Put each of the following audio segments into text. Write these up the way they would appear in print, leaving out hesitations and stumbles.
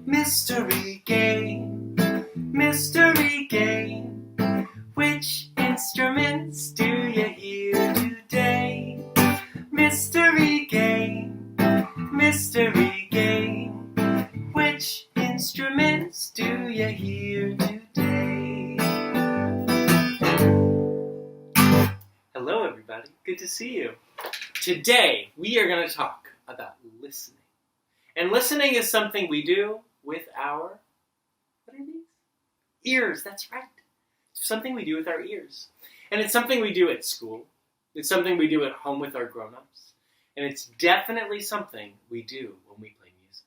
Mystery game, mystery game. Which instruments do you hear today? Mystery game, mystery game. Which instruments do you hear today? Hello everybody, good to see you. Today we are going to talk about listening. And listening is something we do with our, what are these? Ears, that's right. It's something we do with our ears. And it's something we do at school. It's something we do at home with our grown-ups. And it's definitely something we do when we play music.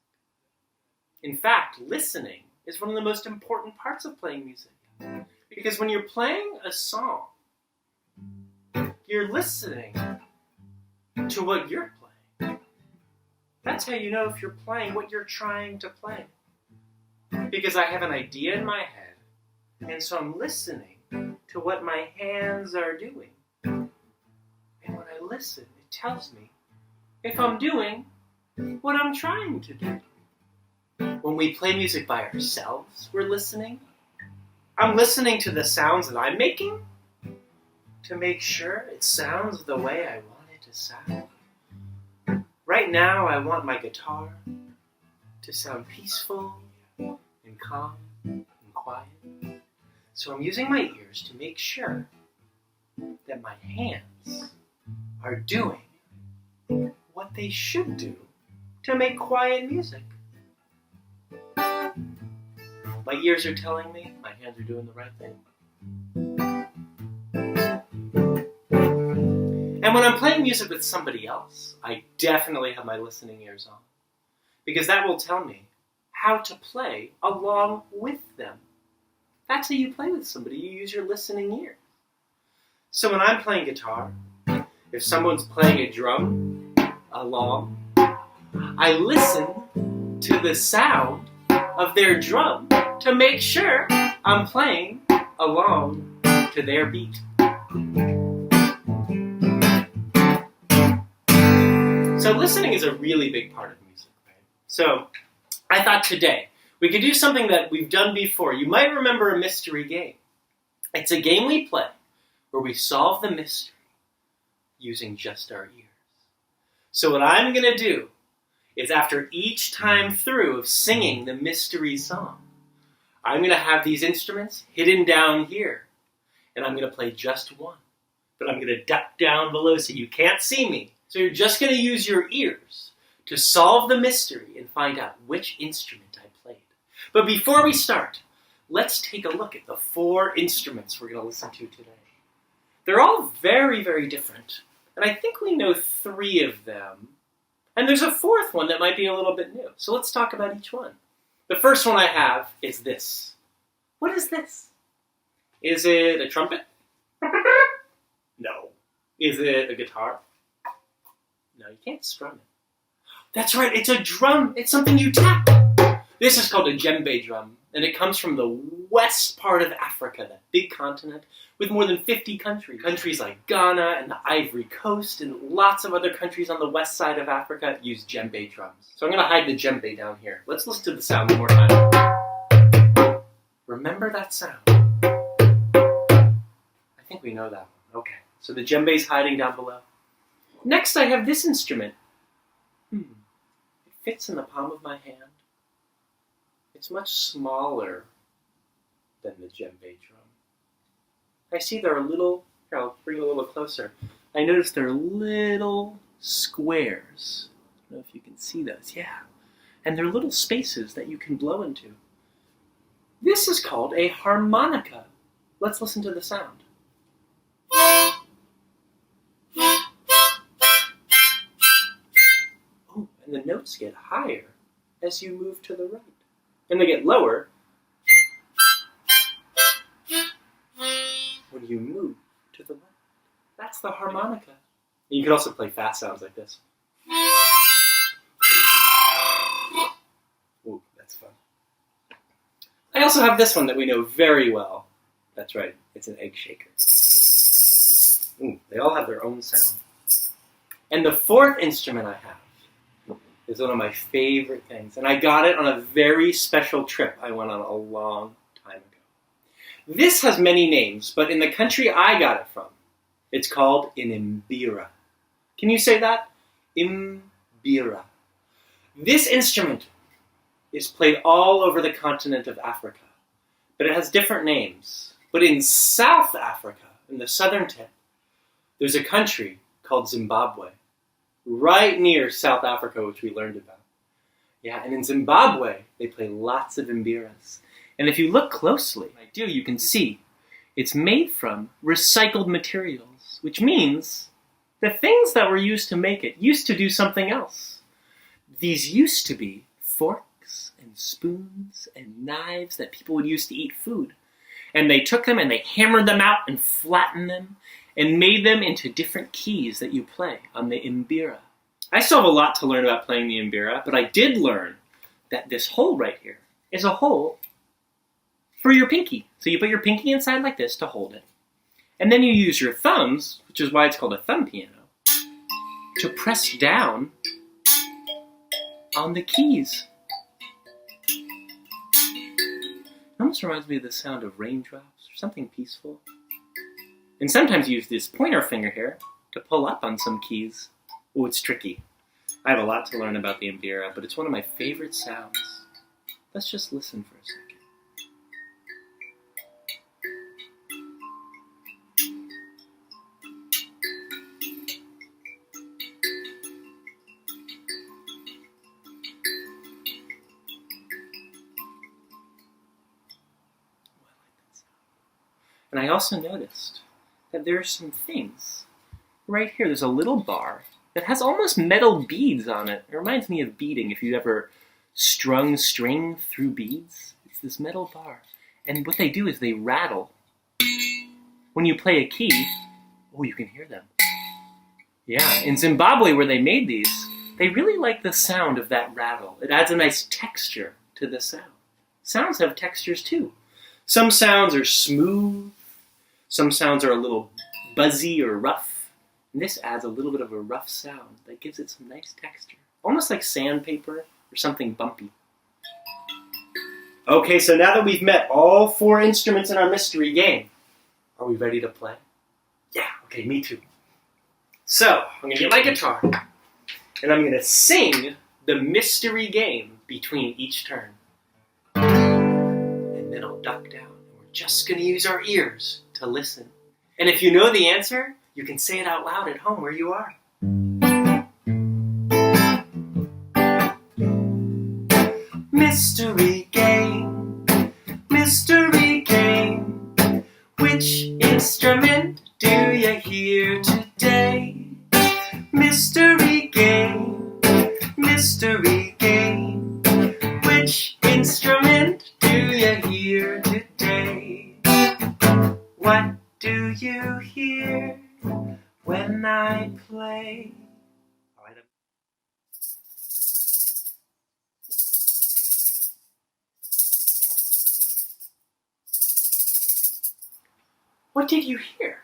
In fact, listening is one of the most important parts of playing music. Because when you're playing a song, you're listening to what you're playing. That's how you know if you're playing what you're trying to play. Because I have an idea in my head, and so I'm listening to what my hands are doing. And when I listen, it tells me if I'm doing what I'm trying to do. When we play music by ourselves, we're listening. I'm listening to the sounds that I'm making to make sure it sounds the way I want it to sound. Right now, I want my guitar to sound peaceful and calm and quiet. So I'm using my ears to make sure that my hands are doing what they should do to make quiet music. My ears are telling me my hands are doing the right thing. And when I'm playing music with somebody else, I definitely have my listening ears on. Because that will tell me how to play along with them. That's how you play with somebody. You use your listening ears. So when I'm playing guitar, if someone's playing a drum along, I listen to the sound of their drum to make sure I'm playing along to their beat. So listening is a really big part of music, right? So I thought today we could do something that we've done before. You might remember a mystery game. It's a game we play where we solve the mystery using just our ears. So what I'm going to do is after each time through of singing the mystery song, I'm going to have these instruments hidden down here. And I'm going to play just one. But I'm going to duck down below so you can't see me. So you're just going to use your ears to solve the mystery and find out which instrument I played. But before we start, let's take a look at the 4 instruments we're going to listen to today. They're all very, very different. And I think we know 3 of them. And there's a 4th one that might be a little bit new. So let's talk about each one. The first one I have is this. What is this? Is it a trumpet? No. Is it a guitar? No, you can't strum it. That's right, it's a drum. It's something you tap. This is called a djembe drum, and it comes from the west part of Africa, that big continent, with more than 50 countries. Countries like Ghana and the Ivory Coast and lots of other countries on the west side of Africa use djembe drums. So I'm going to hide the djembe down here. Let's listen to the sound one more time. Remember that sound? I think we know that one. Okay, so the djembe's hiding down below. Next, I have this instrument. It fits in the palm of my hand. It's much smaller than the djembe drum. I see there are little, here I'll bring it a little closer. I notice there are little squares. I don't know if you can see those, yeah. And there are little spaces that you can blow into. This is called a harmonica. Let's listen to the sound. And the notes get higher as you move to the right. And they get lower when you move to the left. That's the harmonica. And you can also play fast sounds like this. Ooh, that's fun. I also have this one that we know very well. That's right, it's an egg shaker. Ooh, they all have their own sound. And the fourth instrument I have is one of my favorite things. And I got it on a very special trip I went on a long time ago. This has many names, but in the country I got it from, it's called an mbira. Can you say that? Mbira. This instrument is played all over the continent of Africa, but it has different names. But in South Africa, in the southern tip, there's a country called Zimbabwe, right near South Africa, which we learned about. Yeah, and in Zimbabwe, they play lots of mbiras. And if you look closely, you can see it's made from recycled materials, which means the things that were used to make it used to do something else. These used to be forks and spoons and knives that people would use to eat food. And they took them and they hammered them out and flattened them and made them into different keys that you play on the mbira. I still have a lot to learn about playing the mbira, but I did learn that this hole right here is a hole for your pinky. So you put your pinky inside like this to hold it. And then you use your thumbs, which is why it's called a thumb piano, to press down on the keys. It almost reminds me of the sound of raindrops or something peaceful. And sometimes you use this pointer finger here to pull up on some keys. Oh, it's tricky. I have a lot to learn about the mbira, but it's one of my favorite sounds. Let's just listen for a second. And I also noticed that there are some things right here. There's a little bar that has almost metal beads on it. It reminds me of beading. If you've ever strung string through beads, it's this metal bar. And what they do is they rattle. When you play a key, oh, you can hear them. Yeah, in Zimbabwe where they made these, they really like the sound of that rattle. It adds a nice texture to the sound. Sounds have textures too. Some sounds are smooth. Some sounds are a little buzzy or rough. And this adds a little bit of a rough sound that gives it some nice texture. Almost like sandpaper or something bumpy. Okay, so now that we've met all four instruments in our mystery game, are we ready to play? Yeah, okay, me too. So, I'm going to get my guitar, and I'm going to sing the mystery game between each turn. And then I'll duck down, and we're just going to use our ears to listen. And if you know the answer, you can say it out loud at home where you are. Mystery game, mystery game. Which instrument do you hear today? Mystery game, mystery game. Which instrument do you hear today? What do you hear when I play? What did you hear?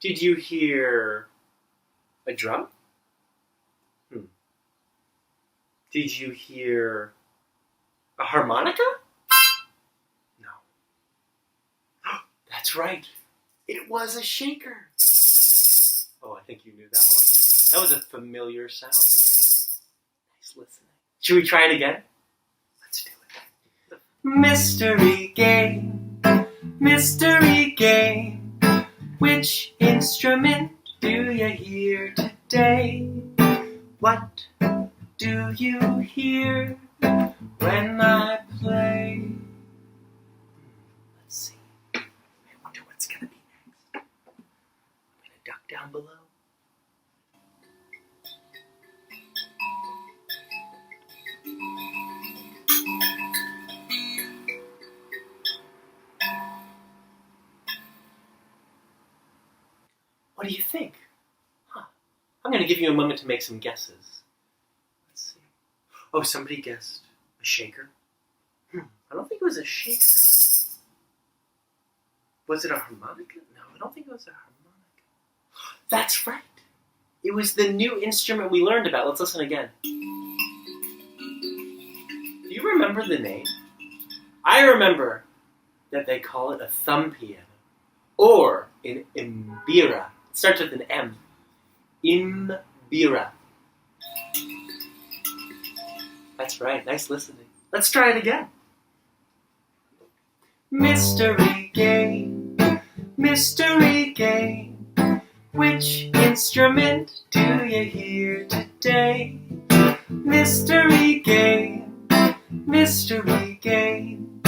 Did you hear a drum? Did you hear a harmonica? No. That's right. It was a shaker. Oh, I think you knew that one. That was a familiar sound. Nice listening. Should we try it again? Let's do it. Mystery game. Mystery game. Which instrument do you hear today? What do you hear when I play? Let's see. I wonder what's going to be next. I'm going to duck down below. What do you think? I'm going to give you a moment to make some guesses. Let's see. Oh, somebody guessed a shaker. I don't think it was a shaker. Was it a harmonica? No, I don't think it was a harmonica. That's right. It was the new instrument we learned about. Let's listen again. Do you remember the name? I remember that they call it a thumb piano, or an mbira. It starts with an M. Mbira. That's right, nice listening. Let's try it again. Mystery game, mystery game. Which instrument do you hear today? Mystery game, mystery game.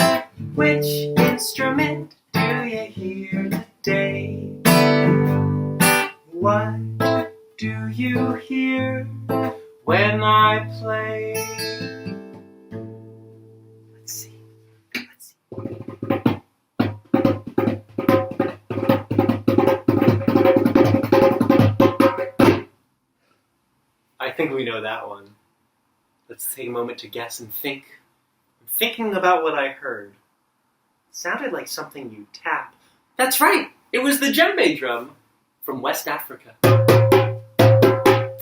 Which instrument do you hear today? What do you hear when I play? Let's see. I think we know that one. Let's take a moment to guess and think. I'm thinking about what I heard. It sounded like something you tap. That's right! It was the djembe drum from West Africa.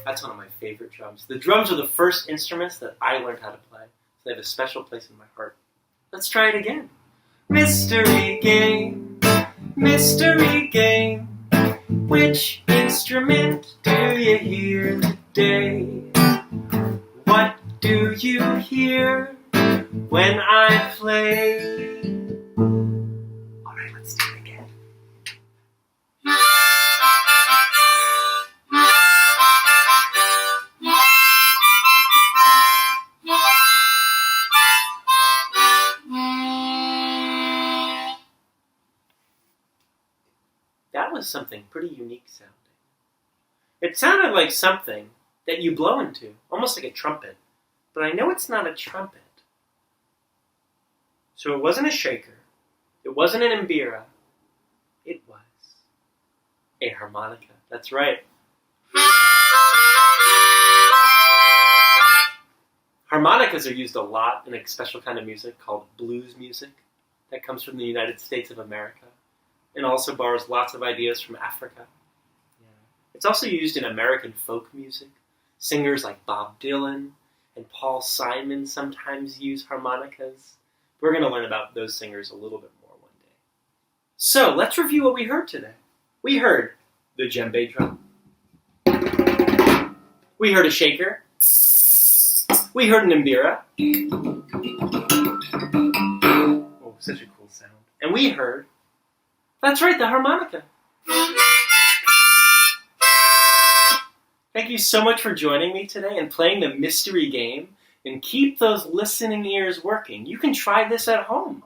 That's one of my favorite drums. The drums are the first instruments that I learned how to play, so they have a special place in my heart. Let's try it again. Mystery game, mystery game. Which instrument do you hear today? What do you hear when I play? Alright, let's do it again. That was something pretty unique sounding. It sounded like something that you blow into, almost like a trumpet. But I know it's not a trumpet. So it wasn't a shaker. It wasn't an mbira. It was a harmonica. That's right. Harmonicas are used a lot in a special kind of music called blues music that comes from the United States of America and also borrows lots of ideas from Africa. Yeah. It's also used in American folk music. Singers like Bob Dylan and Paul Simon sometimes use harmonicas. We're going to learn about those singers a little bit more one day. So, let's review what we heard today. We heard the djembe drum. We heard a shaker. We heard an mbira. Oh, such a cool sound. And we heard, that's right, the harmonica. Thank you so much for joining me today and playing the mystery game. And keep those listening ears working. You can try this at home.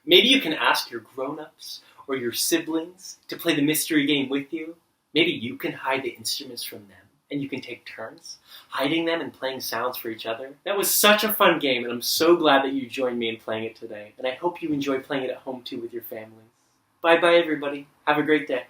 Maybe you can ask your grown-ups or your siblings to play the mystery game with you. Maybe you can hide the instruments from them, and you can take turns hiding them and playing sounds for each other. That was such a fun game, and I'm so glad that you joined me in playing it today. And I hope you enjoy playing it at home too with your families. Bye-bye, everybody. Have a great day.